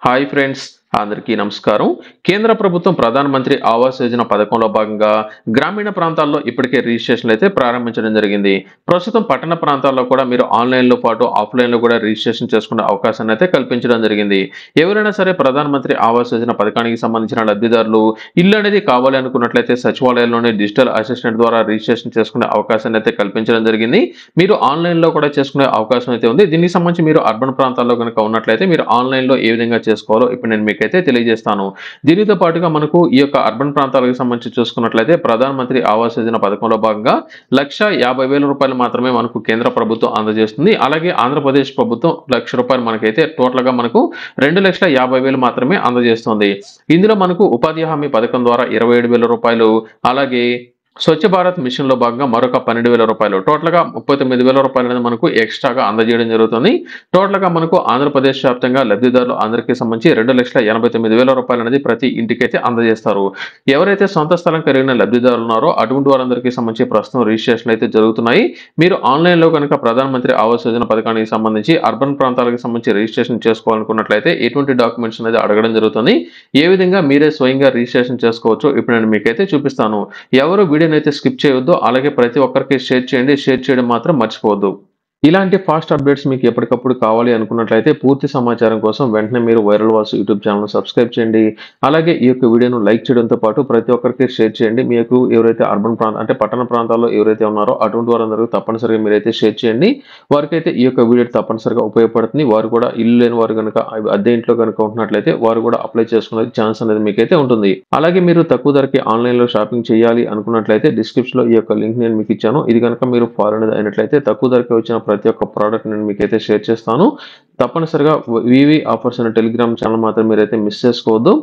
Hi friends, అందరికీ నమస్కారం. కేంద్ర ప్రభుత్వం ప్రధానమంత్రి ఆవాస్ యోజన పథకంలో భాగంగా గ్రామీణ ప్రాంతాల్లో ఇప్పటికే రిజిస్ట్రేషన్లు అయితే ప్రారంభించడం జరిగింది. ప్రస్తుతం పట్టణ ప్రాంతాల్లో కూడా మీరు ఆన్లైన్లో పాటు ఆఫ్లైన్లో కూడా రిజిస్ట్రేషన్ చేసుకునే అవకాశాన్ని అయితే కల్పించడం జరిగింది. ఎవరైనా సరే ప్రధానమంత్రి ఆవాస్ యోజన పథకానికి సంబంధించిన లబ్ధిదారులు ఇల్లు అనేది కావాలి అనుకున్నట్లయితే సచివాలయంలోని డిజిటల్ అసిస్టెంట్ ద్వారా రిజిస్ట్రేషన్ చేసుకునే అవకాశాన్ని అయితే కల్పించడం జరిగింది. మీరు ఆన్లైన్లో కూడా చేసుకునే అవకాశం అయితే ఉంది. దీనికి సంబంధించి మీరు అర్బన్ ప్రాంతాల్లో కనుక ఉన్నట్లయితే మీరు ఆన్లైన్లో ఏ విధంగా చేసుకోవాలో ఇప్పుడు నేను మీకైతే తెలియజేస్తాను. దీనితో పాటుగా మనకు ఈ యొక్క అర్బన్ ప్రాంతాలకు సంబంధించి చూసుకున్నట్లయితే ప్రధానమంత్రి ఆవాస్ యోజన పథకంలో భాగంగా ₹1,50,000 మాత్రమే మనకు కేంద్ర ప్రభుత్వం అందజేస్తుంది. అలాగే ఆంధ్రప్రదేశ్ ప్రభుత్వం ₹1,00,000 మనకైతే టోటల్గా మనకు ₹2,50,000 మాత్రమే అందజేస్తుంది. ఇందులో మనకు ఉపాధి హామీ పథకం ద్వారా ₹27,000, అలాగే స్వచ్ఛ భారత్ మిషన్ లో భాగంగా మరొక ₹12,000, టోటల్ గా ₹39,000 అనేది మనకు ఎక్స్ట్రాగా అందజేయడం జరుగుతుంది. టోటల్ గా మనకు ఆంధ్రప్రదేశ్ వ్యాప్తంగా లబ్ధిదారులు అందరికీ సంబంధించి ₹2,89,000 అనేది ప్రతి ఇంటికైతే అందజేస్తారు. ఎవరైతే సొంత స్థలం కలిగిన లబ్ధిదారులు ఉన్నారో అటువంటి వారందరికీ సంబంధించి ప్రస్తుతం రిజిస్ట్రేషన్ అయితే జరుగుతున్నాయి. మీరు ఆన్లైన్ లో కనుక ప్రధానమంత్రి ఆవాస్ యోజన పథకానికి సంబంధించి అర్బన్ ప్రాంతాలకు సంబంధించి రిజిస్ట్రేషన్ చేసుకోవాలనుకున్నట్లయితే ఎటువంటి డాక్యుమెంట్స్ అనేది అడగడం జరుగుతుంది. ఏ విధంగా మీరే స్వయంగా రిజిస్ట్రేషన్ చేసుకోవచ్చు ఇప్పుడు నేను మీకైతే చూపిస్తాను. ఎవరు వీడియో అయితే స్కిప్ చేయొద్దు. అలాగే ప్రతి ఒక్కరికి షేర్ చేయండి. షేర్ చేయడం మాత్రం మర్చిపోవద్దు. ఇలాంటి ఫాస్ట్ అప్డేట్స్ మీకు ఎప్పటికప్పుడు కావాలి అనుకున్నట్లయితే పూర్తి సమాచారం కోసం వెంటనే మీరు viral Vasu YouTube channel subscribe చేయండి. అలాగే ఈ యొక్క వీడియోను లైక్ చేయడంతో పాటు ప్రతి ఒక్కరికి షేర్ చేయండి. మీకు ఎవరైతే అర్బన్ ప్రాంతం అంటే పట్టణ ప్రాంతాల్లో ఎవరైతే ఉన్నారో అటువంటి వారందరూ తప్పనిసరిగా మీరైతే షేర్ చేయండి. వారికైతే ఈ యొక్క వీడియో తప్పనిసరిగా ఉపయోగపడుతుంది. వారు కూడా ఇల్లు లేని వారు కనుక అద్దె ఇంట్లో కనుక ఉంటున్నట్లయితే వారు కూడా అప్లై చేసుకునే ఛాన్స్ అనేది మీకైతే ఉంటుంది. అలాగే మీరు తక్కువ ధరకి ఆన్లైన్ లో షాపింగ్ చేయాలి అనుకున్నట్లయితే డిస్క్రిప్షన్ లో ఈ యొక్క లింక్ నేను మీకు ఇచ్చాను. ఇది కనుక మీరు ఫాలో అనేది అయినట్లయితే తక్కువ ధరకి వచ్చిన ప్రతి ఒక్క ప్రోడక్ట్ నేను మీకైతే షేర్ చేస్తాను. తప్పనిసరిగా వివి ఆఫర్స్ అనే టెలిగ్రామ్ ఛానల్ మాత్రం మీరైతే మిస్ చేసుకోవద్దు.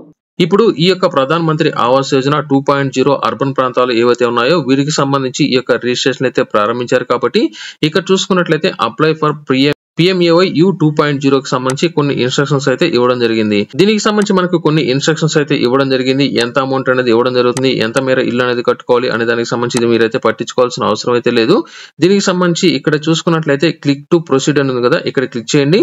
ఇప్పుడు ఈ యొక్క ప్రధాన మంత్రి ఆవాస్ యోజన 2.0 అర్బన్ ప్రాంతాలు ఏవైతే ఉన్నాయో వీరికి సంబంధించి ఈ యొక్క రిజిస్ట్రేషన్ అయితే ప్రారంభించారు. కాబట్టి ఇక్కడ చూసుకున్నట్లయితే అప్లై ఫర్ PMAY U 2.0 కి సంబంధించి కొన్ని ఇన్స్ట్రక్షన్స్ అయితే ఇవ్వడం జరిగింది. దీనికి సంబంధించి మనకు కొన్ని ఇన్స్ట్రక్షన్స్ అయితే ఇవ్వడం జరిగింది. ఎంత అమౌంట్ అనేది ఇవ్వడం జరుగుతుంది, ఎంత మేర ఇల్లు అనేది కట్టుకోవాలి అనే దానికి సంబంధించి మీరైతే పట్టించుకోవాల్సిన అవసరం అయితే లేదు. దీనికి సంబంధించి ఇక్కడ చూసుకున్నట్లయితే క్లిక్ టు ప్రొసీడ్ అని ఉంది కదా, ఇక్కడ క్లిక్ చేయండి.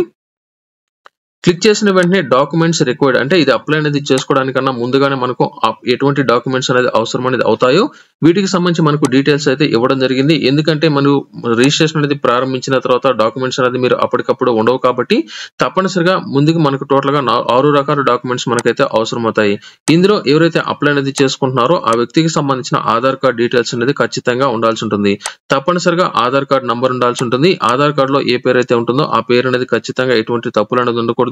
క్లిక్ చేసిన వెంటనే డాక్యుమెంట్స్ రిక్వైర్డ్ అంటే ఇది అప్లై అనేది చేసుకోవడానికన్నా ముందుగానే మనకు ఎటువంటి డాక్యుమెంట్స్ అనేది అవసరం అనేది అవుతాయో వీటికి సంబంధించి మనకు డీటెయిల్స్ అయితే ఇవ్వడం జరిగింది. ఎందుకంటే మనం రిజిస్ట్రేషన్ అనేది ప్రారంభించిన తర్వాత డాక్యుమెంట్స్ అనేది మీరు అప్పటికప్పుడు ఉండవు కాబట్టి తప్పనిసరిగా ముందుకు మనకు టోటల్ గా 6 రకాల డాక్యుమెంట్స్ మనకైతే అవసరం అవుతాయి. ఇందులో ఎవరైతే అప్లై అనేది చేసుకుంటున్నారో ఆ వ్యక్తికి సంబంధించిన ఆధార్ కార్డ్ డీటెయిల్స్ అనేది ఖచ్చితంగా ఉండాల్సి ఉంటుంది. తప్పనిసరిగా ఆధార్ కార్డ్ నంబర్ ఉండాల్సి ఉంటుంది. ఆధార్ కార్డ్ లో ఏ పేరు అయితే ఉంటుందో ఆ పేరు అనేది ఖచ్చితంగా ఎటువంటి తప్పులు అనేది ఉండకూడదు.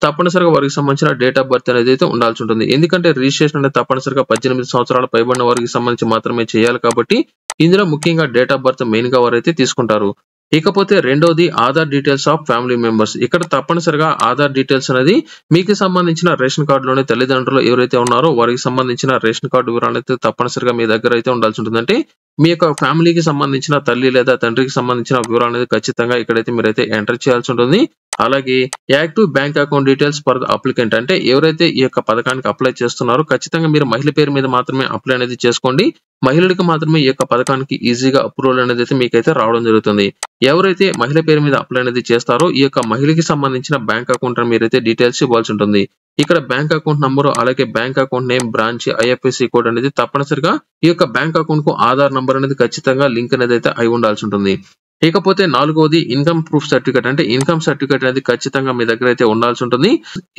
తప్పనిసరిగా వారికి సంబంధించిన డేట్ ఆఫ్ బర్త్ అనేది అయితే ఉండాల్సి ఉంటుంది. ఎందుకంటే రిజిస్ట్రేషన్ అనేది తప్పనిసరిగా 18 సంవత్సరాల పైబడిన వారికి సంబంధించి మాత్రమే చేయాలి. కాబట్టి ఇందులో ముఖ్యంగా డేట్ ఆఫ్ బర్త్ మెయిన్ గా వారైతే తీసుకుంటారు. ఇకపోతే రెండోది Aadhaar details of family members. ఇక్కడ తప్పనిసరిగా ఆధార్ డీటెయిల్స్ అనేది మీకు సంబంధించిన రేషన్ కార్డులోని తల్లిదండ్రులు ఎవరైతే ఉన్నారో వారికి సంబంధించిన రేషన్ కార్డు వివరాలు అయితే తప్పనిసరిగా మీ దగ్గర అయితే ఉండాల్సి ఉంటుంది. అంటే మీ యొక్క ఫ్యామిలీకి సంబంధించిన తల్లి లేదా తండ్రికి సంబంధించిన వివరాలు అనేది ఖచ్చితంగా ఇక్కడైతే మీరైతే ఎంటర్ చేయాల్సి ఉంటుంది. అలాగే active bank account details for the applicant అంటే ఎవరైతే ఈ యొక్క పథకానికి అప్లై చేస్తున్నారో ఖచ్చితంగా మీరు మహిళ పేరు మీద మాత్రమే అప్లై అనేది చేసుకోండి. మహిళలకు మాత్రమే ఈ యొక్క పథకానికి ఈజీగా అప్రూవల్ అనేది అయితే మీకైతే రావడం జరుగుతుంది. ఎవరైతే మహిళ పేరు మీద అప్లై అనేది చేస్తారో ఈ యొక్క మహిళకి సంబంధించిన బ్యాంక్ అకౌంట్ మీరైతే డీటెయిల్స్ ఇవ్వాల్సి ఉంటుంది. ఇక్కడ బ్యాంక్ అకౌంట్ నంబరు అలాగే bank account name, branch, IFSC code అనేది తప్పనిసరిగా ఈ యొక్క బ్యాంక్ అకౌంట్ కు ఆధార్ నంబర్ అనేది ఖచ్చితంగా లింక్ అనేది అయితే అయి ఉండాల్సి ఉంటుంది. ఇకపోతే నాలుగోది ఇన్కమ్ ప్రూఫ్ సర్టిఫికేట్ అంటే ఇన్కమ్ సర్టిఫికేట్ అనేది ఖచ్చితంగా మీ దగ్గర అయితే ఉండాల్సి ఉంటుంది.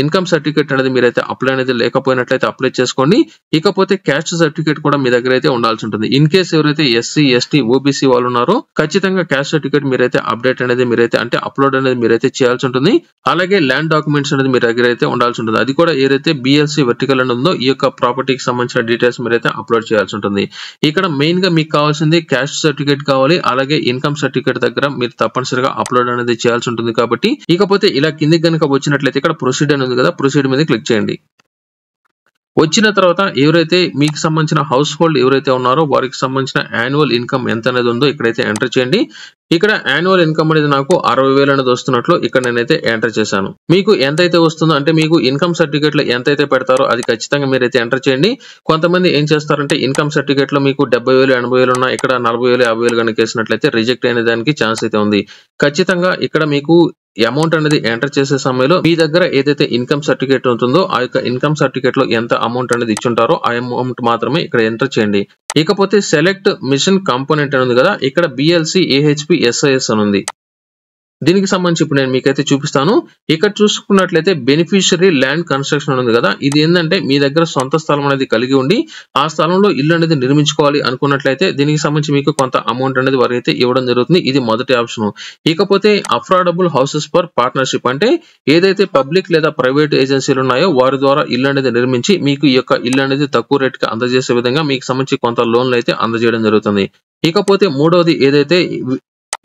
ఇన్కమ్ సర్టిఫికేట్ అనేది మీరైతే అప్లై అనేది లేకపోయినట్లయితే అప్లై చేసుకోండి. ఇకపోతే క్యాస్ట్ సర్టిఫికేట్ కూడా మీ దగ్గర అయితే ఉండాల్సి ఉంటుంది. ఇన్ కేసు ఎవరైతే SC, ST, OBC వాళ్ళు ఉన్నారో ఖచ్చితంగా క్యాస్ట్ సర్టిఫికేట్ మీరైతే అప్డేట్ అనేది మీరైతే అంటే అప్లోడ్ అనేది మీరైతే చేయాల్సి ఉంటుంది. అలాగే ల్యాండ్ డాక్యుమెంట్స్ అనేది మీ దగ్గర అయితే ఉండాల్సి ఉంటుంది. అది కూడా ఏదైతే BLC వెర్టికల్ అని ఉందో ఈ యొక్క ప్రాపర్టీకి సంబంధించిన డీటెయిల్స్ మీరైతే అప్లోడ్ చేయాల్సి ఉంటుంది. ఇక్కడ మెయిన్ గా మీకు కావాల్సింది క్యాస్ట్ సర్టిఫికేట్ కావాలి. అలాగే ఇన్కమ్ సర్టిఫికేట్ దగ్గర మీరు తప్పనిసరిగా అప్లోడ్ అనేది చేయాల్సి ఉంటుంది. కాబట్టి ఇకపోతే ఇలా కిందికి కనుక వచ్చినట్లయితే ఇక్కడ ప్రొసీడ్ అని ఉంది కదా, ప్రొసీడ్ మీద క్లిక్ చేయండి. వచ్చిన తర్వాత ఎవరైతే మీకు సంబంధించిన హౌస్ హోల్డ్ ఎవరైతే ఉన్నారో వారికి సంబంధించిన యాన్యువల్ ఇన్కమ్ ఎంత అనేది ఉందో ఇక్కడైతే ఎంటర్ చేయండి. ఇక్కడ యాన్యువల్ ఇన్కమ్ అనేది నాకు 60,000 అనేది వస్తున్నట్లు ఇక్కడ నేనైతే ఎంటర్ చేశాను. మీకు ఎంతైతే వస్తుందో అంటే మీకు ఇన్కమ్ సర్టిఫికేట్ లో ఎంతైతే పెడతారో అది ఖచ్చితంగా మీరైతే ఎంటర్ చేయండి. కొంతమంది ఏం చేస్తారంటే ఇన్కమ్ సర్టిఫికేట్ లో మీకు 70,000, 80,000 ఉన్నా ఇక్కడ 40,000, 50,000 కనుక వేసినట్లయితే రిజెక్ట్ అయిన దానికి ఛాన్స్ అయితే ఉంది. ఖచ్చితంగా ఇక్కడ మీకు అమౌంట్ అనేది ఎంటర్ చేసే సమయంలో మీ దగ్గర ఏదైతే ఇన్కమ్ సర్టిఫికేట్ ఉంటుందో ఆ యొక్క ఇన్కమ్ సర్టిఫికేట్ లో ఎంత అమౌంట్ అనేది ఇచ్చుంటారో ఆ అమౌంట్ మాత్రమే ఇక్కడ ఎంటర్ చేయండి. ఇకపోతే సెలెక్ట్ మిషన్ కాంపోనెంట్ అని ఉంది కదా, ఇక్కడ BLC AHP SIS అని ఉంది. దీనికి సంబంధించి ఇప్పుడు నేను మీకైతే చూపిస్తాను. ఇక్కడ చూసుకున్నట్లయితే బెనిఫిషియరీ ల్యాండ్ కన్స్ట్రక్షన్ ఉంది కదా, ఇది ఏంటంటే మీ దగ్గర సొంత స్థలం అనేది కలిగి ఉండి ఆ స్థలంలో ఇల్లు అనేది నిర్మించుకోవాలి అనుకున్నట్లయితే దీనికి సంబంధించి మీకు కొంత అమౌంట్ అనేది వారైతే ఇవ్వడం జరుగుతుంది. ఇది మొదటి ఆప్షన్. ఇకపోతే అఫోర్డబుల్ హౌసెస్ ఫర్ పార్ట్నర్షిప్ అంటే ఏదైతే పబ్లిక్ లేదా ప్రైవేట్ ఏజెన్సీలు ఉన్నాయో వారి ద్వారా ఇల్లు అనేది నిర్మించి మీకు ఈ యొక్క ఇల్లు అనేది తక్కువ రేటుకి అందజేసే విధంగా మీకు సంబంధించి కొంత లోన్లు అయితే అందజేయడం జరుగుతుంది.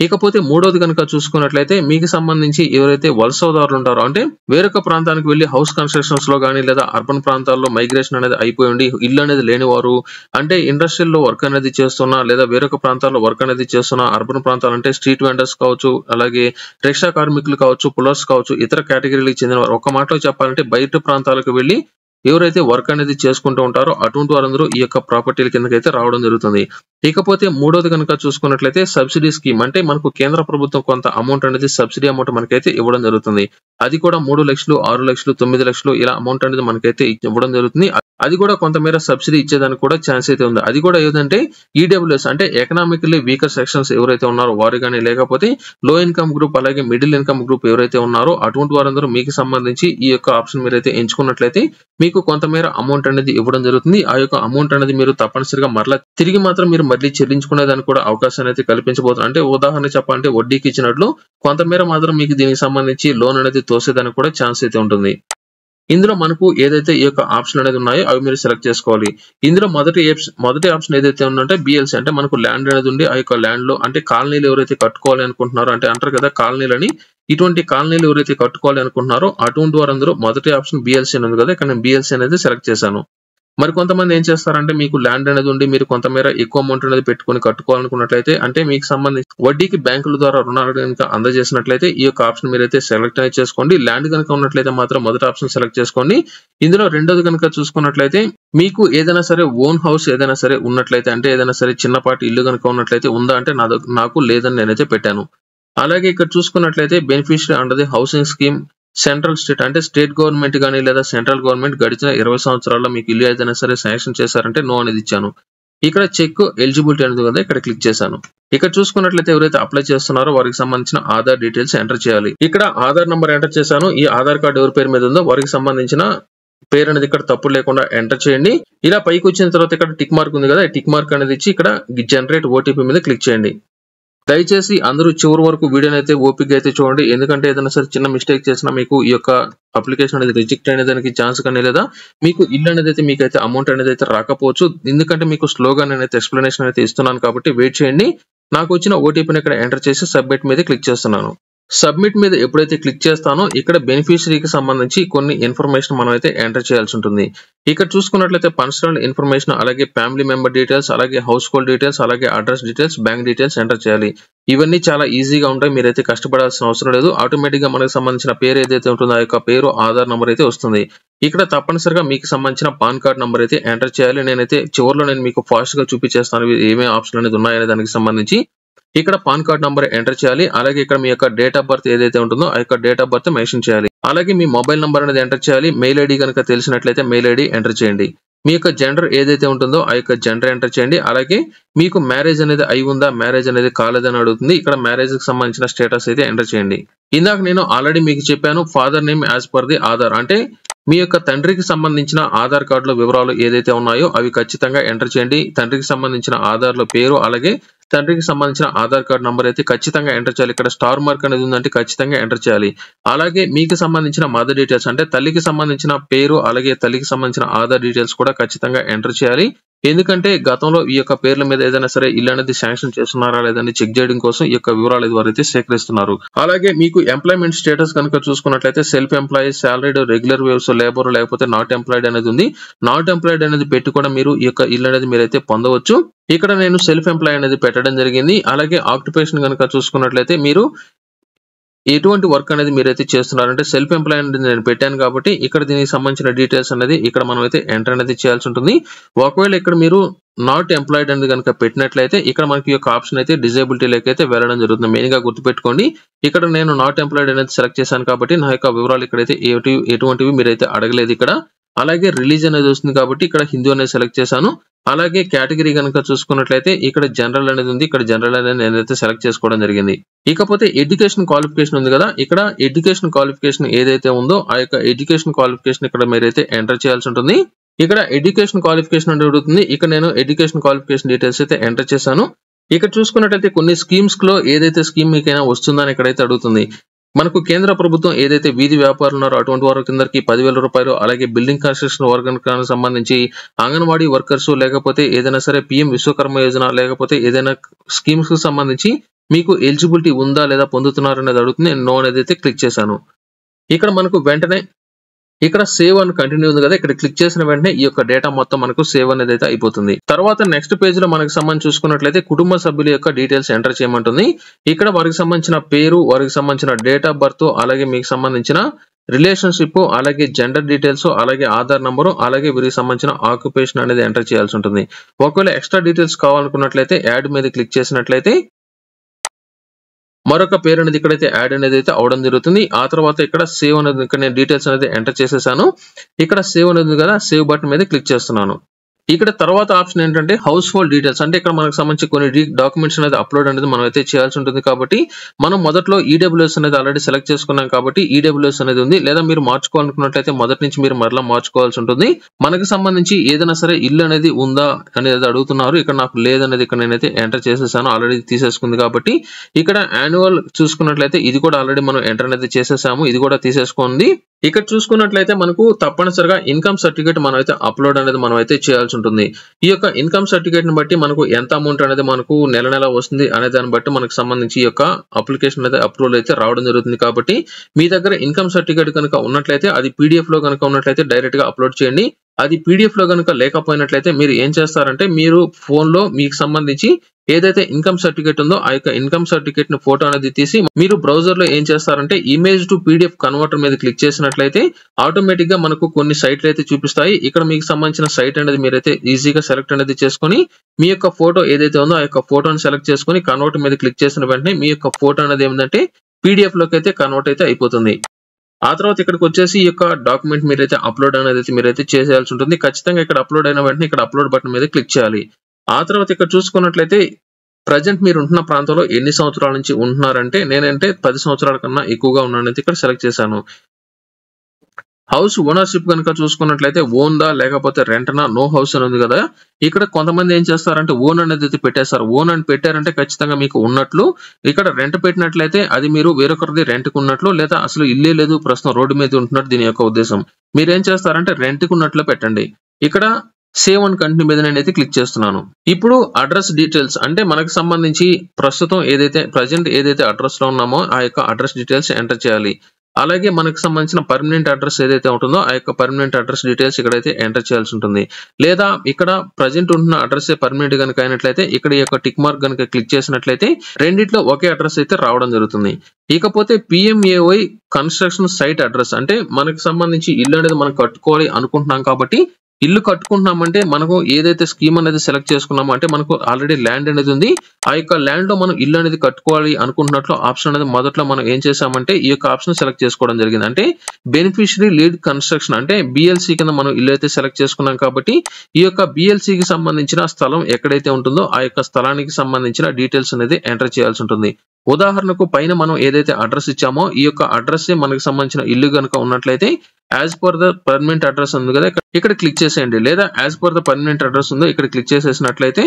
ఇకపోతే మూడవది కనుక చూసుకున్నట్లయితే మీకు సంబంధించి ఎవరైతే వలసదారులు ఉంటారో అంటే వేరొక ప్రాంతానికి వెళ్లి హౌస్ కన్స్ట్రక్షన్స్ లో కానీ లేదా అర్బన్ ప్రాంతాల్లో మైగ్రేషన్ అనేది అయిపోయి ఉండి ఇల్లు అనేది లేనివారు, అంటే ఇండస్ట్రియల్ లో వర్క్ అనేది చేస్తున్నా లేదా వేరొక ప్రాంతాల్లో వర్క్ అనేది చేస్తున్నా, అర్బన్ ప్రాంతాలు అంటే స్ట్రీట్ వెండర్స్ కావచ్చు, అలాగే రిక్షా కార్మికులు కావచ్చు, పులర్స్ కావచ్చు, ఇతర కేటగిరీలకు చెందిన వారు, ఒక మాటలో చెప్పాలంటే బయట ప్రాంతాలకు వెళ్లి ఎవరైతే వర్క్ అనేది చేసుకుంటూ ఉంటారో అటువంటి వారందరూ ఈ యొక్క ప్రాపర్టీల కిందకైతే రావడం జరుగుతుంది. ఇకపోతే మూడోది కనుక చూసుకున్నట్లయితే సబ్సిడీ స్కీమ్ అంటే మనకు కేంద్ర ప్రభుత్వం కొంత అమౌంట్ అనేది సబ్సిడీ అమౌంట్ మనకైతే ఇవ్వడం జరుగుతుంది. అది కూడా 3 లక్షలు, 6 లక్షలు, 9 లక్షలు ఇలా అమౌంట్ అనేది మనకైతే ఇవ్వడం జరుగుతుంది. అది కూడా కొంతమేర సబ్సిడీ ఇచ్చేదానికి కూడా ఛాన్స్ అయితే ఉంది. అది కూడా ఏదంటే EWS అంటే ఎకనామికల్లీ వీకర్ సెక్షన్స్ ఎవరైతే ఉన్నారో వారు కానీ, లేకపోతే లో ఇన్కమ్ గ్రూప్ అలాగే మిడిల్ ఇన్కమ్ గ్రూప్ ఎవరైతే ఉన్నారో అటువంటి వారందరూ మీకు సంబంధించి ఈ యొక్క ఆప్షన్ మీరైతే ఎంచుకున్నట్లయితే మీకు కొంతమేర అమౌంట్ అనేది ఇవ్వడం జరుగుతుంది. ఆ యొక్క అమౌంట్ అనేది మీరు తప్పనిసరిగా తిరిగి మాత్రం మీరు మళ్ళీ చెల్లించుకునేదానికి కూడా అవకాశాన్ని అయితే కల్పించబోతున్నారు. అంటే ఉదాహరణ చెప్పాలంటే వడ్డీకి ఇచ్చినట్లు కొంతమేర మాత్రం మీకు దీనికి సంబంధించి లోన్ అనేది తోసేదానికి కూడా ఛాన్స్ అయితే ఉంటుంది. ఇందులో మనకు ఏదైతే ఈ యొక్క ఆప్షన్ అనేది ఉన్నాయో అవి మీరు సెలెక్ట్ చేసుకోవాలి. ఇందులో మొదటి ఆప్షన్ ఏదైతే ఉందంటే BLC అంటే మనకు ల్యాండ్ అనేది ఉండి ఆ యొక్క ల్యాండ్ లో అంటే కాలనీలు ఎవరైతే కట్టుకోవాలి అనుకుంటున్నారో అంటే అంటారు కదా కాలనీలని, ఇటువంటి కాలనీలు ఎవరైతే కట్టుకోవాలి అనుకుంటున్నారో అటువంటి వారందరూ మొదటి ఆప్షన్ BLC అని ఉంది కదా, ఇక్కడ నేను BLC అనేది సెలెక్ట్ చేశాను. మరి కొంతమంది ఏం చేస్తారంటే మీకు ల్యాండ్ అనేది ఉండి మీరు కొంతమేర ఎక్కువ అమౌంట్ అనేది పెట్టుకొని కట్టుకోవాలనుకున్నట్లయితే అంటే మీకు సంబంధించి వడ్డీకి బ్యాంకుల ద్వారా రుణాలు కనుక అందజేసినట్లయితే ఈ యొక్క ఆప్షన్ మీరైతే సెలెక్ట్ అనేది చేసుకోండి. ల్యాండ్ కనుక ఉన్నట్లయితే మాత్రం మొదటి ఆప్షన్ సెలెక్ట్ చేసుకోండి. ఇందులో రెండోది కనుక చూసుకున్నట్లయితే మీకు ఏదైనా సరే ఓన్ హౌస్ ఏదైనా సరే ఉన్నట్లయితే అంటే ఏదైనా సరే చిన్నపాటి ఇల్లు కనుక ఉన్నట్లయితే ఉందా అంటే నాకు లేదని నేనైతే పెట్టాను. అలాగే ఇక్కడ చూసుకున్నట్లయితే beneficiary under the housing scheme central state అంటే స్టేట్ గవర్నమెంట్ కానీ లేదా సెంట్రల్ గవర్నమెంట్ గడిచిన 20 సంవత్సరాల్లో మీకు ఇల్లు ఏదైనా సరే శాంక్షన్ చేశారంటే నో అనేది ఇచ్చాను. ఇక్కడ చెక్ ఎలిజిబిలిటీ అనేది కదా ఇక్కడ క్లిక్ చేశాను. ఇక్కడ చూసుకున్నట్లయితే ఎవరైతే అప్లై చేస్తున్నారో వారికి సంబంధించిన ఆధార్ డీటెయిల్స్ ఎంటర్ చేయాలి. ఇక్కడ ఆధార్ నంబర్ ఎంటర్ చేశాను. ఈ ఆధార్ కార్డు ఎవరి పేరు మీద ఉందో వారికి సంబంధించిన పేరు అనేది ఇక్కడ తప్పు లేకుండా ఎంటర్ చేయండి. ఇలా పైకి వచ్చిన తర్వాత ఇక్కడ టిక్ మార్క్ ఉంది కదా, టిక్ మార్క్ అనేది ఇచ్చి ఇక్కడ జనరేట్ OTP మీద క్లిక్ చేయండి. దయచేసి అందరూ చివరి వరకు వీడియోని అయితే ఓపిక అయితే చూడండి. ఎందుకంటే ఏదైనా సరే చిన్న మిస్టేక్ చేసినా మీకు ఈ యొక్క అప్లికేషన్ అనేది రిజెక్ట్ అనేదానికి ఛాన్స్ కానీ లేదా మీకు ఇల్లు అనేది అయితే మీకైతే అమౌంట్ అనేది అయితే రాకపోవచ్చు. ఎందుకంటే మీకు స్లోగా నేనైతే ఎక్స్ప్లెనేషన్ అయితే ఇస్తున్నాను కాబట్టి వెయిట్ చేయండి. నాకు వచ్చిన OTPని ఇక్కడ ఎంటర్ చేసి సబ్మిట్ మీద క్లిక్ చేస్తున్నాను. సబ్మిట్ మీద ఎప్పుడైతే క్లిక్ చేస్తానో ఇక్కడ బెనిఫిషరీకి సంబంధించి కొన్ని ఇన్ఫర్మేషన్ మనం అయితే ఎంటర్ చేయాల్సి ఉంటుంది. ఇక్కడ చూసుకున్నట్లయితే పర్సనల్ ఇన్ఫర్మేషన్ అలాగే ఫ్యామిలీ మెంబర్ డీటెయిల్స్ అలాగే హౌస్ హోల్డ్ డీటెయిల్స్ అలాగే address details bank details enter చేయాలి. ఇవన్నీ చాలా ఈజీగా ఉంటాయి, మీరైతే కష్టపడాల్సిన అవసరం లేదు. ఆటోమేటిక్ గా మనకు సంబంధించిన పేరు ఏదైతే ఉంటుందో ఆ యొక్క పేరు ఆధార్ నంబర్ అయితే వస్తుంది. ఇక్కడ తప్పనిసరిగా మీకు సంబంధించిన పాన్ కార్డ్ నంబర్ అయితే ఎంటర్ చేయాలి. నేనైతే చివరిలో మీకు ఫాస్ట్ గా చూపించేస్తాను ఏమేమి ఆప్షన్ అనేది ఉన్నాయనే దానికి సంబంధించి. ఇక్కడ పాన్ కార్డ్ నంబర్ ఎంటర్ చేయాలి. అలాగే ఇక్కడ మీ యొక్క డేట్ ఆఫ్ బర్త్ ఏదైతే ఉంటుందో ఆ యొక్క డేట్ ఆఫ్ బర్త్ మెన్షన్ చేయాలి. అలాగే మీ మొబైల్ నంబర్ అనేది ఎంటర్ చేయాలి. మెయిల్ ఐడి కనుక తెలిసినట్లయితే మెయిల్ ఐడి ఎంటర్ చేయండి. మీ యొక్క జెండర్ ఏదైతే ఉంటుందో ఆ యొక్క జెండర్ ఎంటర్ చేయండి. అలాగే మీకు మ్యారేజ్ అనేది అయి ఉందా, మ్యారేజ్ అనేది కాలేదని అడుగుతుంది. ఇక్కడ మ్యారేజ్ కి సంబంధించిన స్టేటస్ అయితే ఎంటర్ చేయండి. ఇందాక నేను ఆల్రెడీ మీకు చెప్పాను father name as per the Aadhaar అంటే మీ యొక్క తండ్రికి సంబంధించిన ఆధార్ కార్డులో వివరాలు ఏదైతే ఉన్నాయో అవి ఖచ్చితంగా ఎంటర్ చేయండి. తండ్రికి సంబంధించిన ఆధార్లో పేరు అలాగే తండ్రికి సంబంధించిన ఆధార్ కార్డ్ నంబర్ అయితే ఖచ్చితంగా ఎంటర్ చేయాలి. ఇక్కడ స్టార్ మార్క్ అనేది ఉందంటే ఖచ్చితంగా ఎంటర్ చేయాలి. అలాగే మీకు సంబంధించిన మదర్ డీటెయిల్స్ అంటే తల్లికి సంబంధించిన పేరు అలాగే తల్లికి సంబంధించిన ఆధార్ డీటెయిల్స్ కూడా ఖచ్చితంగా ఎంటర్ చేయాలి. ఎందుకంటే గతంలో ఈ యొక్క పేర్ల మీద ఏదైనా సరే ఇల్లు అనేది శాంక్షన్ చేస్తున్నారా లేదని చెక్ చేయడం కోసం ఈ యొక్క వివరాలు వారైతే సేకరిస్తున్నారు. అలాగే మీకు ఎంప్లాయ్మెంట్ స్టేటస్ కనుక చూసుకున్నట్లయితే self employee, salaried, regular waves, labour లేకపోతే నాట్ ఎంప్లాయిడ్ అనేది ఉంది. నాట్ ఎంప్లాయిడ్ అనేది పెట్టి కూడా మీరు ఈ యొక్క ఇల్లు అనేది మీరైతే పొందవచ్చు. ఇక్కడ నేను సెల్ఫ్ ఎంప్లాయ్ అనేది పెట్టడం జరిగింది. అలాగే ఆక్యుపేషన్ కనుక చూసుకున్నట్లయితే మీరు ఎటువంటి వర్క్ అనేది మీరైతే చేస్తున్నారంటే సెల్ఫ్ ఎంప్లాయ్ అనేది నేను పెట్టాను కాబట్టి ఇక్కడ దీనికి సంబంధించిన డీటెయిల్స్ అనేది ఇక్కడ మనం అయితే ఎంటర్ అనేది చేయాల్సి ఉంటుంది. ఒకవేళ ఇక్కడ మీరు నాట్ ఎంప్లాయిడ్ అనేది కనుక పెట్టినట్లయితే ఇక్కడ మనకి యొక్క ఆప్షన్ అయితే డిజేబిలిటీలోకి అయితే వెళ్ళడం జరుగుతుంది. మెయిన్ గా గుర్తుపెట్టుకోండి, ఇక్కడ నేను నాట్ ఎంప్లాయిడ్ అనేది సెలెక్ట్ చేశాను కాబట్టి నా యొక్క వివరాలు ఇక్కడైతే ఎటువంటివి మీరైతే అడగలేదు ఇక్కడ. అలాగే రిలీజ్ అనేది వస్తుంది కాబట్టి ఇక్కడ హిందూ అనేది సెలెక్ట్ చేశాను. అలాగే కేటగిరీ కనుక చూసుకున్నట్లయితే ఇక్కడ జనరల్ అనేది ఉంది, ఇక్కడ జనరల్ అనేది నేనైతే సెలెక్ట్ చేసుకోవడం జరిగింది. ఇకపోతే ఎడ్యుకేషన్ క్వాలిఫికేషన్ ఉంది కదా, ఇక్కడ ఎడ్యుకేషన్ క్వాలిఫికేషన్ ఏదైతే ఉందో ఆ యొక్క ఎడ్యుకేషన్ క్వాలిఫికేషన్ ఇక్కడ మీరైతే ఎంటర్ చేయాల్సి ఉంటుంది. ఇక్కడ ఎడ్యుకేషన్ క్వాలిఫికేషన్ అనేది అడుగుతుంది. ఇక్కడ నేను ఎడ్యుకేషన్ క్వాలిఫికేషన్ డీటెయిల్స్ అయితే ఎంటర్ చేశాను. ఇక్కడ చూసుకున్నట్లయితే కొన్ని స్కీమ్స్ లో ఏదైతే స్కీమ్ మీకైనా వస్తుందని ఇక్కడైతే అడుగుతుంది. మనకు కేంద్ర ప్రభుత్వం ఏదైతే వీధి వ్యాపారులు ఉన్నారో అటువంటి వారి కిందకి 10,000 రూపాయలు, అలాగే బిల్డింగ్ కన్స్ట్రక్షన్ వర్గానికి సంబంధించి అంగన్వాడీ వర్కర్స్, లేకపోతే ఏదైనా సరే పిఎం విశ్వకర్మ యోజన, లేకపోతే ఏదైనా స్కీమ్స్ కి సంబంధించి మీకు ఎలిజిబిలిటీ ఉందా లేదా పొందుతున్నారు అనేది అడుగుతుంది. నేను నో అనేది అయితే క్లిక్ చేశాను. ఇక్కడ మనకు వెంటనే ఇక్కడ సేవ్ అని కంటిన్యూ ఉంది కదా, ఇక్కడ క్లిక్ చేసిన వెంటనే ఈ యొక్క డేటా మొత్తం మనకు సేవ్ అనేది అయితే అయిపోతుంది. తర్వాత నెక్స్ట్ పేజ్ లో మనకు సంబంధించి చూసుకున్నట్లయితే కుటుంబ సభ్యుల యొక్క డీటెయిల్స్ ఎంటర్ చేయమంటుంది. ఇక్కడ వారికి సంబంధించిన పేరు, వారికి సంబంధించిన డేట్ ఆఫ్ బర్త్, అలాగే మీకు సంబంధించిన రిలేషన్షిప్, అలాగే జెండర్ డీటెయిల్స్, అలాగే ఆధార్ నంబరు, అలాగే వీరికి సంబంధించిన ఆక్యుపేషన్ అనేది ఎంటర్ చేయాల్సి ఉంటుంది. ఒకవేళ ఎక్స్ట్రా డీటెయిల్స్ కావాలనుకున్నట్లయితే యాడ్ మీద క్లిక్ చేసినట్లయితే మరొక పేరు అనేది ఇక్కడైతే యాడ్ అనేది అయితే అవడం జరుగుతుంది. ఆ తర్వాత ఇక్కడ సేవ్ అనేది ఇక్కడ నేను డీటెయిల్స్ అనేది ఎంటర్ చేసేసాను. ఇక్కడ సేవ్ అనేది కదా, సేవ్ బటన్ మీద క్లిక్ చేస్తున్నాను. ఇక్కడ తర్వాత ఆప్షన్ ఏంటంటే హౌస్ హోల్డ్ డీటెయిల్స్, అంటే ఇక్కడ మనకు సంబంధించి కొన్ని డాక్యుమెంట్స్ అనేది అప్లోడ్ అనేది మనం అయితే చేయాల్సి ఉంటుంది. కాబట్టి మనం మొదట్లో ఈడబ్ల్యూఎస్ అనేది ఆల్రెడీ సెలెక్ట్ చేసుకున్నాం కాబట్టి ఈడబ్ల్యూఎస్ అనేది ఉంది. లేదా మీరు మార్చుకోవాలనుకున్నట్లయితే మొదటి నుంచి మీరు మరలా మార్చుకోవాల్సి ఉంటుంది. మనకి సంబంధించి ఏదైనా సరే ఇల్లు అనేది ఉందా అనేది అడుగుతున్నారు. ఇక్కడ నాకు లేదనేది ఇక్కడ నేనైతే ఎంటర్ చేసేసాను, ఆల్రెడీ తీసేసుకుంది కాబట్టి. ఇక్కడ యాన్యువల్ చూసుకున్నట్లయితే ఇది కూడా ఆల్రెడీ మనం ఎంటర్ అనేది చేసేసాము, ఇది కూడా తీసేసుకోండి. ఇక్కడ చూసుకున్నట్లయితే మనకు తప్పనిసరిగా ఇన్కమ్ సర్టిఫికేట్ మనం అయితే అప్లోడ్ అనేది మనం అయితే చేయాల్సి ఉంటుంది. ఈ యొక్క ఇన్కమ్ సర్టిఫికేట్ ని బట్టి మనకు ఎంత అమౌంట్ అనేది మనకు నెల వస్తుంది అనే దాన్ని బట్టి మనకు సంబంధించి ఈ యొక్క అప్లికేషన్ అయితే అప్రూవల్ అయితే రావడం జరుగుతుంది. కాబట్టి మీ దగ్గర ఇన్కమ్ సర్టిఫికేట్ కనుక ఉన్నట్లయితే అది పీడిఎఫ్ లో కనుక ఉన్నట్లయితే డైరెక్ట్ గా అప్లోడ్ చేయండి. అది పీడిఎఫ్ లో కనుక లేకపోయినట్లయితే మీరు ఏం చేస్తారంటే మీరు ఫోన్ లో మీకు సంబంధించి ఏదైతే ఇన్కమ్ సర్టిఫికేట్ ఉందో ఆ యొక్క ఇన్కమ్ సర్టిఫికేట్ ని ఫోటో అనేది తీసి మీరు బ్రౌజర్ లో ఏం చేస్తారంటే ఇమేజ్ టు పీడిఎఫ్ కన్వర్టర్ మీద క్లిక్ చేసినట్లయితే ఆటోమేటిక్ గా మనకు కొన్ని సైట్లు అయితే చూపిస్తాయి. ఇక్కడ మీకు సంబంధించిన సైట్ అనేది మీరైతే ఈజీగా సెలెక్ట్ అనేది చేసుకొని మీ యొక్క ఫోటో ఏదైతే ఉందో ఆ యొక్క ఫోటోని సెలెక్ట్ చేసుకొని కన్వర్ట్ మీద క్లిక్ చేసిన వెంటనే మీ యొక్క ఫోటో అనేది ఏమిటంటే పీడిఎఫ్ లోకి అయితే కన్వర్ట్ అయితే అయిపోతుంది. ఆ తర్వాత ఇక్కడికి వచ్చేసి ఈ యొక్క డాక్యుమెంట్ మీరైతే అప్లోడ్ అనేది మీరైతే చేసేయాల్సి ఉంటుంది. ఖచ్చితంగా ఇక్కడ అప్లోడ్ అయిన వెంటనే ఇక్కడ అప్లోడ్ బటన్ మీద క్లిక్ చేయాలి. ఆ తర్వాత ఇక్కడ చూసుకున్నట్లయితే ప్రజెంట్ మీరు ఉంటున్న ప్రాంతంలో ఎన్ని సంవత్సరాల నుంచి ఉంటున్నారంటే నేనంటే 10 సంవత్సరాల కన్నా ఎక్కువగా ఉన్నానైతే ఇక్కడ సెలెక్ట్ చేశాను. హౌస్ ఓనర్షిప్ కనుక చూసుకున్నట్లయితే ఓన్ దా లేకపోతే రెంటనా, నో హౌస్ అని ఉంది కదా. ఇక్కడ కొంతమంది ఏం చేస్తారంటే ఓన్ అనేది అయితే పెట్టేస్తారు. ఓన్ అని పెట్టారంటే ఖచ్చితంగా మీకు ఉన్నట్లు. ఇక్కడ రెంట్ పెట్టినట్లయితే అది మీరు వేరొకరిది రెంట్కి ఉన్నట్లు, లేదా అసలు ఇల్లే లేదు ప్రస్తుతం రోడ్డు మీద ఉంటున్నట్టు దీని యొక్క ఉద్దేశం. మీరేం చేస్తారంటే రెంట్కి ఉన్నట్లు పెట్టండి. ఇక్కడ సేవ్ అండ్ కంటిన్యూ మీద నేనైతే క్లిక్ చేస్తున్నాను. ఇప్పుడు అడ్రస్ డీటెయిల్స్ అంటే మనకు సంబంధించి ప్రస్తుతం ప్రజెంట్ ఏదైతే అడ్రస్ లో ఉన్నామో ఆ యొక్క అడ్రస్ డీటెయిల్స్ ఎంటర్ చేయాలి. అలాగే మనకు సంబంధించిన పర్మనెంట్ అడ్రస్ ఏదైతే ఉంటుందో ఆ యొక్క పర్మనెంట్ అడ్రస్ డీటెయిల్స్ ఇక్కడైతే ఎంటర్ చేయాల్సి ఉంటుంది. లేదా ఇక్కడ ప్రజెంట్ ఉంటున్న అడ్రస్ పర్మనెంట్ కనుక అయినట్లయితే ఇక్కడ ఈ యొక్క టిక్ మార్క్ కనుక క్లిక్ చేసినట్లయితే రెండిట్లో ఒకే అడ్రస్ అయితే రావడం జరుగుతుంది. ఇకపోతే PMAY కన్స్ట్రక్షన్ సైట్ అడ్రస్ అంటే మనకు సంబంధించి ఇల్లు అనేది మనం కట్టుకోవాలి అనుకుంటున్నాం కాబట్టి ఇల్లు కట్టుకుంటున్నామంటే మనకు ఏదైతే స్కీమ్ అనేది సెలెక్ట్ చేసుకున్నామో అంటే మనకు ఆల్రెడీ ల్యాండ్ అనేది ఉంది. ఆ యొక్క ల్యాండ్ లో మనం ఇల్లు అనేది కట్టుకోవాలి అనుకుంటున్నట్లు ఆప్షన్ అనేది మొదట్లో మనం ఏం చేసామంటే ఈ యొక్క ఆప్షన్ సెలెక్ట్ చేసుకోవడం జరిగింది. అంటే బెనిఫిషరీ లీడ్ కన్స్ట్రక్షన్ అంటే BLC కింద మనం ఇల్లు అయితే సెలెక్ట్ చేసుకున్నాం కాబట్టి ఈ యొక్క BLC కి సంబంధించిన స్థలం ఎక్కడైతే ఉంటుందో ఆ యొక్క స్థలానికి సంబంధించిన డీటెయిల్స్ అనేది ఎంటర్ చేయాల్సి ఉంటుంది. ఉదాహరణకు పైన మనం ఏదైతే అడ్రస్ ఇచ్చామో ఈ యొక్క అడ్రస్ మనకు సంబంధించిన ఇల్లు కనుక ఉన్నట్లయితే as per the permanent address ఉంది కదా ఇక్కడ క్లిక్ చేసేయండి. లేదా as per the permanent address ఉందో ఇక్కడ క్లిక్ చేసేసినట్లయితే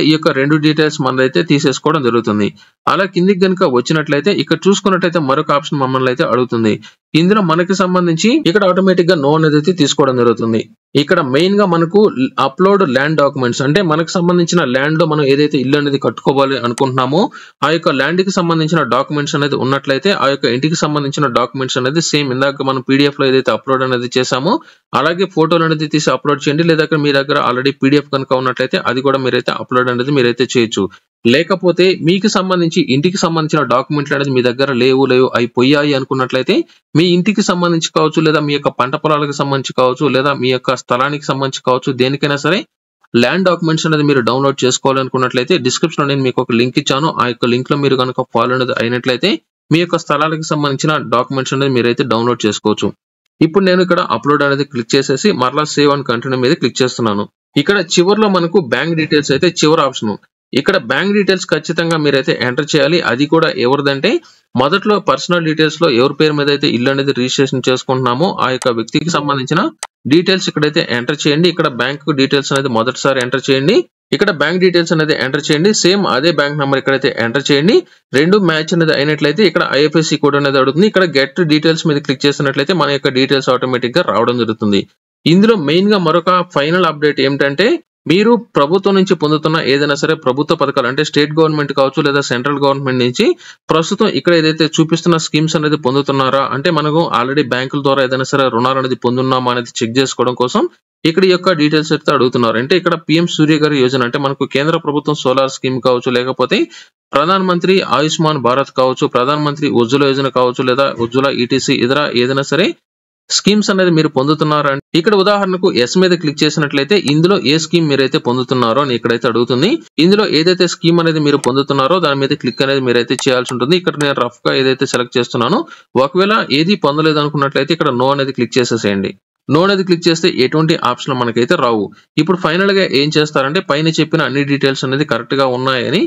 ఈ యొక్క రెండు డీటెయిల్స్ మనదైతే తీసేసుకోవడం జరుగుతుంది. అలా కిందికి కనుక వచ్చినట్లయితే ఇక్కడ చూసుకున్నట్లయితే మరొక ఆప్షన్ మమ్మల్ని అయితే అడుగుతుంది. ఇందులో మనకి సంబంధించి ఇక్కడ ఆటోమేటిక్ గా నో అనేది అయితే తీసుకోవడం జరుగుతుంది. ఇక్కడ మెయిన్ గా మనకు అప్లోడ్ ల్యాండ్ డాక్యుమెంట్స్ అంటే మనకు సంబంధించిన ల్యాండ్ లో మనం ఏదైతే ఇల్లు అనేది కట్టుకోవాలి అనుకుంటున్నామో ఆ యొక్క ల్యాండ్ కి సంబంధించిన డాక్యుమెంట్స్ అనేది ఉన్నట్లయితే ఆ యొక్క ఇంటికి సంబంధించిన డాక్యుమెంట్స్ అనేది సేమ్ ఇందాక మనం PDF లో ఏదైతే అప్లోడ్ అనేది చేసామో అలాగే ఫోటోలు అనేది తీసి అప్లోడ్ చేయండి. లేదా మీ దగ్గర ఆల్రెడీ PDF కనుక ఉన్నట్లయితే అది కూడా మీరైతే అప్లోడ్ అనేది మీరైతే చేయొచ్చు. లేకపోతే మీకు సంబంధించి ఇంటికి సంబంధించిన డాక్యుమెంట్లు అనేది మీ దగ్గర లేవు అవి పోయాయి అనుకున్నట్లయితే మీ ఇంటికి సంబంధించి కావచ్చు, లేదా మీ యొక్క పంట పొలాలకు సంబంధించి కావచ్చు, లేదా మీ యొక్క స్థలానికి సంబంధించి కావచ్చు, దేనికైనా సరే ల్యాండ్ డాక్యుమెంట్స్ అనేది మీరు డౌన్లోడ్ చేసుకోవాలనుకున్నట్లయితే డిస్క్రిప్షన్ లో నేను మీకు ఒక లింక్ ఇచ్చాను. ఆ యొక్క లింక్ లో మీరు కనుక ఫాలో అనేది అయినట్లయితే మీ యొక్క స్థలాలకు సంబంధించిన డాక్యుమెంట్స్ అనేది మీరైతే డౌన్లోడ్ చేసుకోవచ్చు. ఇప్పుడు నేను ఇక్కడ అప్లోడ్ అనేది క్లిక్ చేసేసి మరలా సేవ్ అండ్ కంటిన్యూ మీద క్లిక్ చేస్తున్నాను. ఇక్కడ చివరిలో మనకు బ్యాంక్ డీటెయిల్స్ అయితే చివరి ఆప్షన్. ఇక్కడ బ్యాంక్ డీటెయిల్స్ ఖచ్చితంగా మీరైతే ఎంటర్ చేయాలి. అది కూడా ఎవరిదంటే మొదట్లో పర్సనల్ డీటెయిల్స్ లో ఎవరి పేరు మీద అయితే ఇల్లు అనేది రిజిస్ట్రేషన్ చేసుకుంటున్నామో ఆ యొక్క వ్యక్తికి సంబంధించిన డీటెయిల్స్ ఇక్కడైతే ఎంటర్ చేయండి. ఇక్కడ బ్యాంక్ డీటెయిల్స్ అనేది మొదటిసారి ఎంటర్ చేయండి. ఇక్కడ బ్యాంక్ డీటెయిల్స్ అనేది ఎంటర్ చేయండి. సేమ్ అదే బ్యాంక్ నెంబర్ ఇక్కడైతే ఎంటర్ చేయండి. రెండు మ్యాచ్ అనేది అయినట్లయితే ఇక్కడ ఐఎఫ్ఎస్సి కోడ్ అనేది అడుగుతుంది. ఇక్కడ గెట్ డీటెయిల్స్ మీద క్లిక్ చేసినట్లయితే మన యొక్క డీటెయిల్స్ ఆటోమేటిక్ గా రావడం జరుగుతుంది. ఇందులో మెయిన్ గా మరొక ఫైనల్ అప్డేట్ ఏమిటంటే మీరు ప్రభుత్వం నుంచి పొందుతున్న ఏదైనా సరే ప్రభుత్వ పథకాలు అంటే స్టేట్ గవర్నమెంట్ కావచ్చు, లేదా సెంట్రల్ గవర్నమెంట్ నుంచి ప్రస్తుతం ఇక్కడ ఏదైతే చూపిస్తున్న స్కీమ్స్ అనేది పొందుతున్నారా అంటే మనకు ఆల్రెడీ బ్యాంకుల ద్వారా ఏదైనా సరే రుణాలు అనేది పొందున్నామా అనేది చెక్ చేసుకోవడం కోసం ఇక్కడ ఈ యొక్క డీటెయిల్స్ అయితే అడుగుతున్నారు. అంటే ఇక్కడ పిఎం సూర్య గారి యోజన అంటే మనకు కేంద్ర ప్రభుత్వం సోలార్ స్కీమ్ కావచ్చు, లేకపోతే ప్రధాన మంత్రి ఆయుష్మాన్ భారత్ కావచ్చు, ప్రధాన మంత్రి ఉజ్వల యోజన కావచ్చు, లేదా ఉజ్వల ఈటీసీ ఇతర ఏదైనా సరే స్కీమ్స్ అనేది మీరు పొందుతున్నారా అంటే ఇక్కడ ఉదాహరణకు ఎస్ మీద క్లిక్ చేసినట్లయితే ఇందులో ఏ స్కీమ్ మీరైతే పొందుతున్నారో అని ఇక్కడైతే అడుగుతుంది. ఇందులో ఏదైతే స్కీమ్ అనేది మీరు పొందుతున్నారో దాని మీద క్లిక్ అనేది మీరైతే చేయాల్సి ఉంటుంది. ఇక్కడ నేను రఫ్ గా ఏదైతే సెలెక్ట్ చేస్తున్నానో ఒకవేళ ఏది పొందలేదు అనుకున్నట్లయితే ఇక్కడ నో అనేది క్లిక్ చేసేసేయండి. నో అనేది క్లిక్ చేస్తే ఎటువంటి ఆప్షన్ మనకైతే రావు. ఇప్పుడు ఫైనల్ గా ఏం చేస్తారంటే పైన చెప్పిన అన్ని డీటెయిల్స్ అనేది కరెక్ట్ గా ఉన్నాయని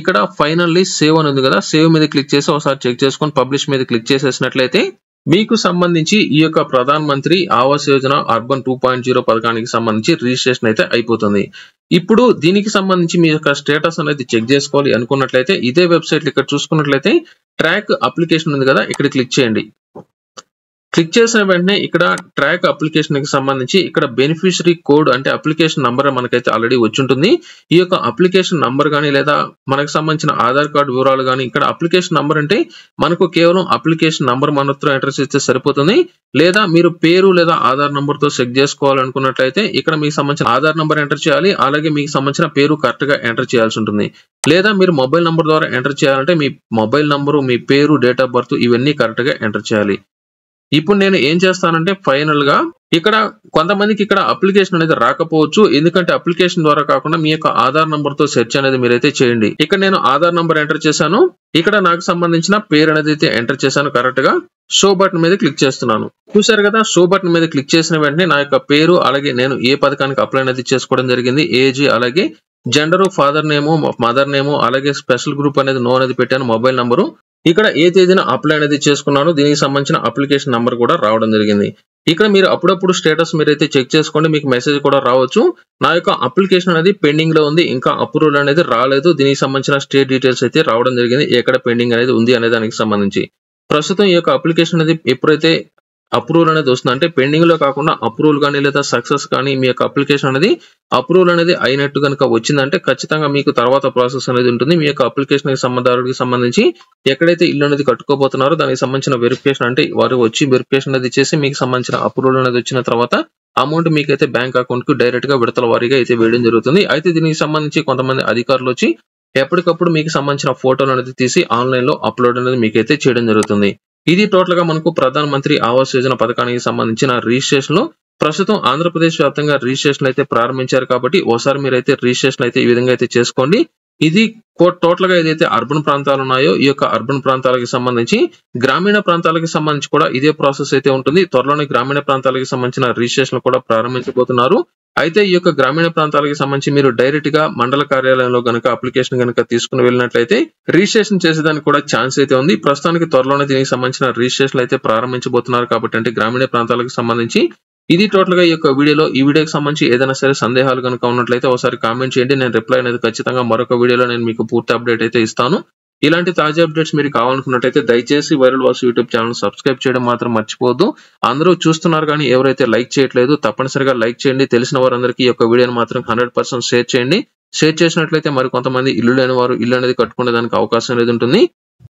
ఇక్కడ ఫైనల్లీ సేవ్ అని ఉంది కదా, సేవ్ మీద క్లిక్ చేసి ఒకసారి చెక్ చేసుకొని పబ్లిష్ మీద క్లిక్ చేసేసినట్లయితే మీకు సంబంధించి ఈ యొక్క ప్రధాన మంత్రి ఆవాస్ యోజన అర్బన్ 2.0 పథకానికి సంబంధించి రిజిస్ట్రేషన్ అయితే అయిపోతుంది. ఇప్పుడు దీనికి సంబంధించి మీ యొక్క స్టేటస్ అనేది చెక్ చేసుకోవాలి అనుకున్నట్లయితే ఇదే వెబ్సైట్ ఇక్కడ చూసుకున్నట్లయితే ట్రాక్ అప్లికేషన్ ఉంది కదా, ఇక్కడ క్లిక్ చేయండి. క్లిక్ చేసిన వెంటనే ఇక్కడ ట్రాక్ అప్లికేషన్ కి సంబంధించి ఇక్కడ బెనిఫిషరీ కోడ్ అంటే అప్లికేషన్ నంబర్ మనకైతే ఆల్రెడీ వచ్చి ఉంటుంది. ఈ యొక్క అప్లికేషన్ నంబర్ కానీ లేదా మనకు సంబంధించిన ఆధార్ కార్డు వివరాలు కానీ ఇక్కడ అప్లికేషన్ నంబర్ అంటే మనకు కేవలం అప్లికేషన్ నంబర్ మనతో ఎంటర్ చేస్తే సరిపోతుంది. లేదా మీరు పేరు లేదా ఆధార్ నంబర్ తో చెక్ చేసుకోవాలనుకున్నట్లయితే ఇక్కడ మీకు సంబంధించిన ఆధార్ నంబర్ ఎంటర్ చేయాలి. అలాగే మీకు సంబంధించిన పేరు కరెక్ట్ గా ఎంటర్ చేయాల్సి ఉంటుంది. లేదా మీరు మొబైల్ నంబర్ ద్వారా ఎంటర్ చేయాలంటే మీ మొబైల్ నంబరు, మీ పేరు, డేట్ ఆఫ్ బర్త్ ఇవన్నీ కరెక్ట్ గా ఎంటర్ చేయాలి. ఇప్పుడు నేను ఏం చేస్తానంటే ఫైనల్ గా ఇక్కడ కొంతమందికి ఇక్కడ అప్లికేషన్ అనేది రాకపోవచ్చు. ఎందుకంటే అప్లికేషన్ ద్వారా కాకుండా మీ యొక్క ఆధార్ నంబర్ తో సెర్చ్ అనేది మీరైతే చేయండి. ఇక్కడ నేను ఆధార్ నంబర్ ఎంటర్ చేశాను. ఇక్కడ నాకు సంబంధించిన పేరు అనేది అయితే ఎంటర్ చేశాను కరెక్ట్ గా. షో బటన్ మీద క్లిక్ చేస్తున్నాను. చూసారు కదా, షో బటన్ మీద క్లిక్ చేసిన వెంటనే నా యొక్క పేరు అలాగే నేను ఏ పథకానికి అప్లై అనేది చేసుకోవడం జరిగింది, ఏజ్ అలాగే gender, father name, mother name అలాగే స్పెషల్ గ్రూప్ అనేది నో అనేది పెట్టాను, మొబైల్ నంబరు ఇక్కడ ఏ తేదీన అప్లై అనేది చేసుకున్నాను దీనికి సంబంధించిన అప్లికేషన్ నంబర్ కూడా రావడం జరిగింది. ఇక్కడ మీరు అప్పుడప్పుడు స్టేటస్ మీరైతే చెక్ చేసుకోండి, మీకు మెసేజ్ కూడా రావచ్చు. నా యొక్క అప్లికేషన్ అనేది పెండింగ్ లో ఉంది, ఇంకా అప్రూవల్ అనేది రాలేదు. దీనికి సంబంధించిన స్టేట్ డీటెయిల్స్ అయితే రావడం జరిగింది, ఎక్కడ పెండింగ్ అనేది ఉంది అనే దానికి సంబంధించి. ప్రస్తుతం ఈ యొక్క అప్లికేషన్ అనేది ఎప్పుడైతే అప్రూవల్ అనేది వస్తుంది అంటే పెండింగ్ లో కాకుండా అప్రూవల్ కానీ లేదా సక్సెస్ కానీ మీ యొక్క అప్లికేషన్ అనేది అప్రూవల్ అనేది అయినట్టు కనుక వచ్చిందంటే ఖచ్చితంగా మీకు తర్వాత ప్రాసెస్ అనేది ఉంటుంది. మీ యొక్క అప్లికేషన్ సంబంధానికి సంబంధించి ఎక్కడైతే ఇల్లు అనేది కట్టుకోబోతున్నారో దానికి సంబంధించిన వెరిఫికేషన్ అంటే వారు వచ్చి వెరిఫికేషన్ అనేది చేసి మీకు సంబంధించిన అప్రూవల్ అనేది వచ్చిన తర్వాత అమౌంట్ మీకైతే బ్యాంక్ అకౌంట్ కు డైరెక్ట్ గా విడతల వారీగా అయితే వేయడం జరుగుతుంది. అయితే దీనికి సంబంధించి కొంతమంది అధికారులు వచ్చి ఎప్పటికప్పుడు మీకు సంబంధించిన ఫోటోలు అనేది తీసి ఆన్లైన్ లో అప్లోడ్ అనేది మీకైతే చేయడం జరుగుతుంది. ఇది టోటల్ గా మనకు ప్రధాన మంత్రి ఆవాస్ యోజన పథకానికి సంబంధించిన రిజిస్ట్రేషన్ లో ప్రస్తుతం ఆంధ్రప్రదేశ్ వ్యాప్తంగా రిజిస్ట్రేషన్ అయితే ప్రారంభించారు కాబట్టి ఒకసారి మీరైతే రిజిస్ట్రేషన్ అయితే ఈ విధంగా అయితే చేసుకోండి. ఇది టోటల్ గా ఏదైతే అర్బన్ ప్రాంతాలు ఉన్నాయో ఈ యొక్క అర్బన్ ప్రాంతాలకు సంబంధించి గ్రామీణ ప్రాంతాలకు సంబంధించి కూడా ఇదే ప్రాసెస్ అయితే ఉంటుంది. త్వరలోనే గ్రామీణ ప్రాంతాలకు సంబంధించిన రిజిస్ట్రేషన్ కూడా ప్రారంభించబోతున్నారు. అయితే ఈ యొక్క గ్రామీణ ప్రాంతాలకు సంబంధించి మీరు డైరెక్ట్ గా మండల కార్యాలయంలో గనుక అప్లికేషన్ గనుక తీసుకుని వెళ్ళినట్లయితే రిజిస్ట్రేషన్ చేసేదానికి కూడా ఛాన్స్ అయితే ఉంది. ప్రస్తుతానికి త్వరలోనే దీనికి సంబంధించిన రిజిస్ట్రేషన్ అయితే ప్రారంభించబోతున్నారు కాబట్టి అంటే గ్రామీణ ప్రాంతాలకు సంబంధించి ఇది టోటల్ గా ఈ యొక్క వీడియోలో ఈ వీడియోకి సంబంధించి ఏదైనా సరే సందేహాలు కనుక ఉన్నట్లయితే ఒకసారి కామెంట్ చేయండి. నేను రిప్లై అనేది ఖచ్చితంగా మరొక వీడియోలో నేను మీకు పూర్తి అప్డేట్ అయితే ఇస్తాను. ఇలాంటి తాజా అప్డేట్స్ మీరు కావాలనుకున్నట్లయితే దయచేసి viral Vasu YouTube channel subscribe చేయడం మాత్రం మర్చిపోవద్దు. అందరూ చూస్తున్నారు కానీ ఎవరైతే లైక్ చేయట్లేదు తప్పనిసరిగా లైక్ చేయండి. తెలిసిన వారందరికీ ఈ యొక్క వీడియోని మాత్రం 100% షేర్ చేయండి. షేర్ చేసినట్లయితే మరి కొంతమంది ఇల్లు లేని వారు ఇల్లు అనేది కట్టుకునే దానికి అవకాశం అనేది ఉంటుంది.